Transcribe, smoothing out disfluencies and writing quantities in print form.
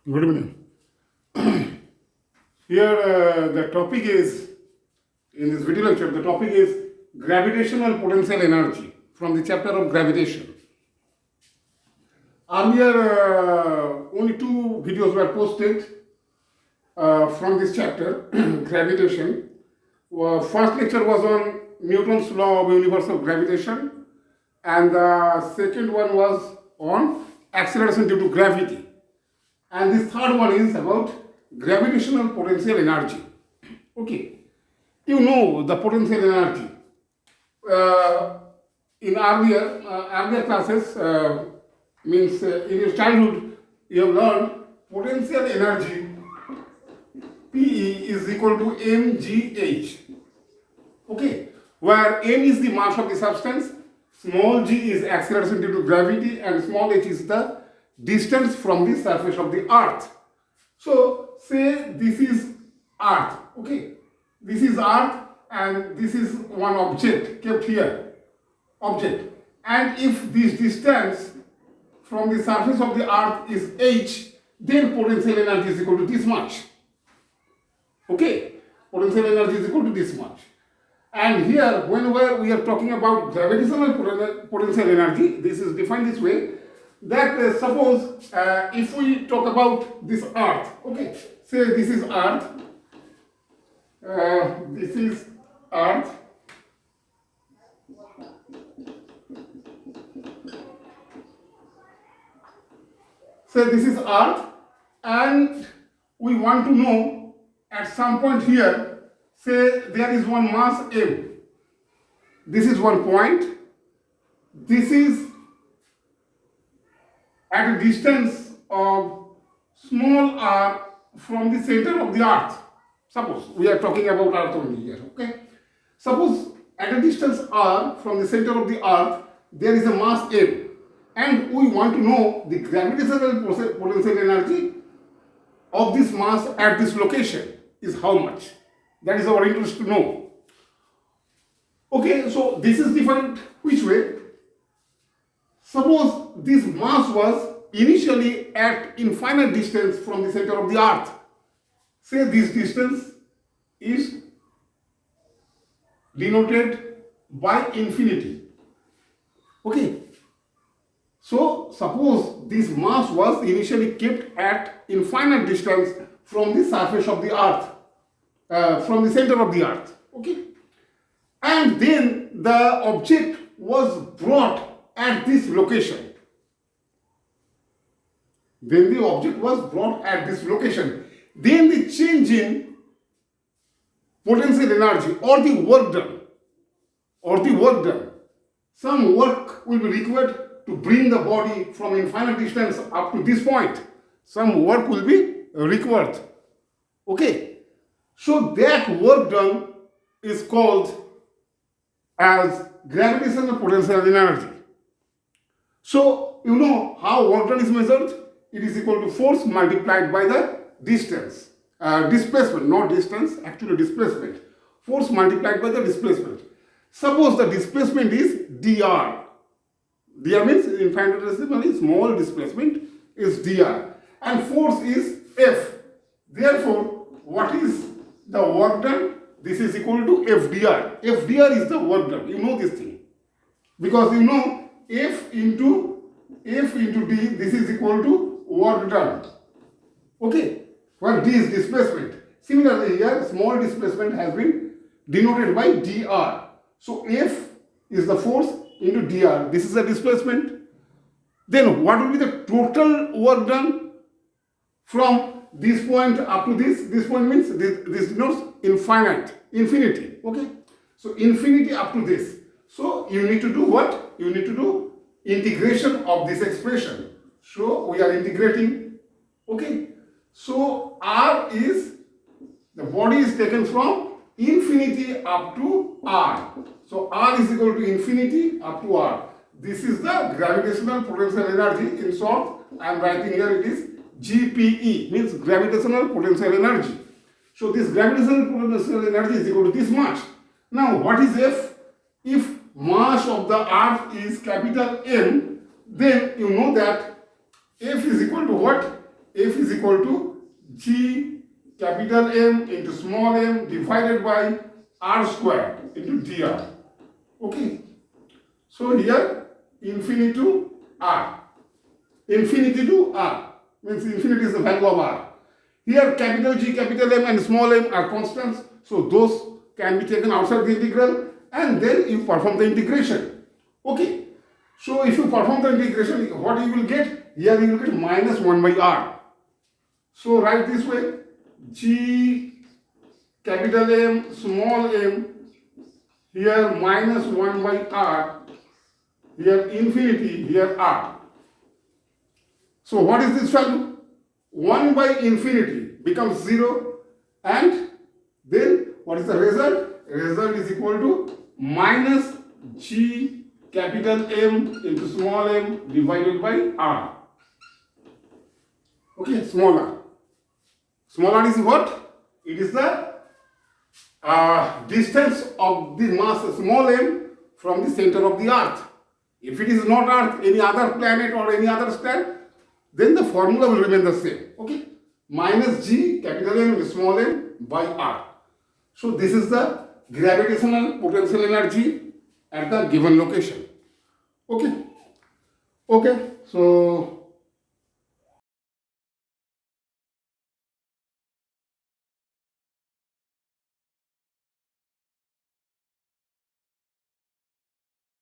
Good evening. Here the topic is, in this video lecture, the topic is gravitational potential energy from the chapter of gravitation. Earlier, only two videos were posted from this chapter, gravitation. First lecture was on Newton's law of universal gravitation, and the second one was on acceleration due to gravity. And this third one is about gravitational potential energy. Okay, you know the potential energy. In earlier classes, means in your childhood, you have learned potential energy PE is equal to mgh. Okay, where m is the mass of the substance, small g is acceleration due to gravity, and small h is the distance from the surface of the earth. So say this is earth. Okay, this is earth and this is one object kept here, object, and if this distance from the surface of the earth is h, then potential energy is equal to this much. Okay, potential energy is equal to this much. And here, whenever we are talking about gravitational potential energy, this is defined this way, that suppose if we talk about this earth, okay, say this is earth, this is earth, say this is earth, and we want to know at some point here, say there is one mass m, this is one point, this is at a distance of small r from the center of the earth. Suppose we are talking about earth only here, okay? Suppose at a distance r from the center of the earth, there is a mass m, and we want to know the gravitational potential energy of this mass at this location is how much. That is our interest to know. Okay, so this is defined which way? Suppose this mass was initially at infinite distance from the center of the earth. Say this distance is denoted by infinity. Okay. So suppose this mass was initially kept at infinite distance from the surface of the earth, from the center of the earth. Okay. And then the object was brought at this location. Then the object was brought at this location. Then the change in potential energy or the work done, some work will be required to bring the body from infinite distance up to this point. Some work will be required. Okay. So that work done is called as gravitational potential energy. So, you know how work done is measured? It is equal to force multiplied by the distance. Displacement, not distance, actually displacement. Force multiplied by the displacement. Suppose the displacement is dr. Dr means infinitesimally small displacement is dr. And force is F. Therefore, what is the work done? This is equal to FDR. FDR is the work done. You know this thing. Because you know F into D, this is equal to work done. Okay, where D is displacement. Similarly here, small displacement has been denoted by dr. So F is the force into dr. This is a displacement. Then what will be the total work done from this point up to this? This point means this denotes infinity. Okay, so infinity up to this. So you need to do what? You need to do integration of this expression. So we are integrating. Okay. So R is, the body is taken from infinity up to R. So R is equal to infinity up to R. This is the gravitational potential energy. In short, I am writing here it is GPE, means gravitational potential energy. So this gravitational potential energy is equal to this much. Now what is F? If mass of the earth is capital M, then you know that F is equal to what? F is equal to G capital M into small m divided by R square into dr. Okay. So here infinity to R. Infinity to R means infinity is the value of R. Here capital G, capital M and small m are constants. So those can be taken outside the integral and then you perform the integration. Okay. So if you perform the integration, what you will get? Here you will get minus 1 by R. So write this way. G capital M small m, here minus 1 by R, here infinity, here R. So what is this value? 1 by infinity becomes 0 and then what is the result? Result is equal to minus G capital M into small m divided by R. Okay, small r. Small r is what? It is the distance of the mass small m from the center of the earth. If it is not earth, any other planet or any other star, then the formula will remain the same. Okay, minus G capital M into small m by R. So this is the gravitational potential energy at the given location. Okay. So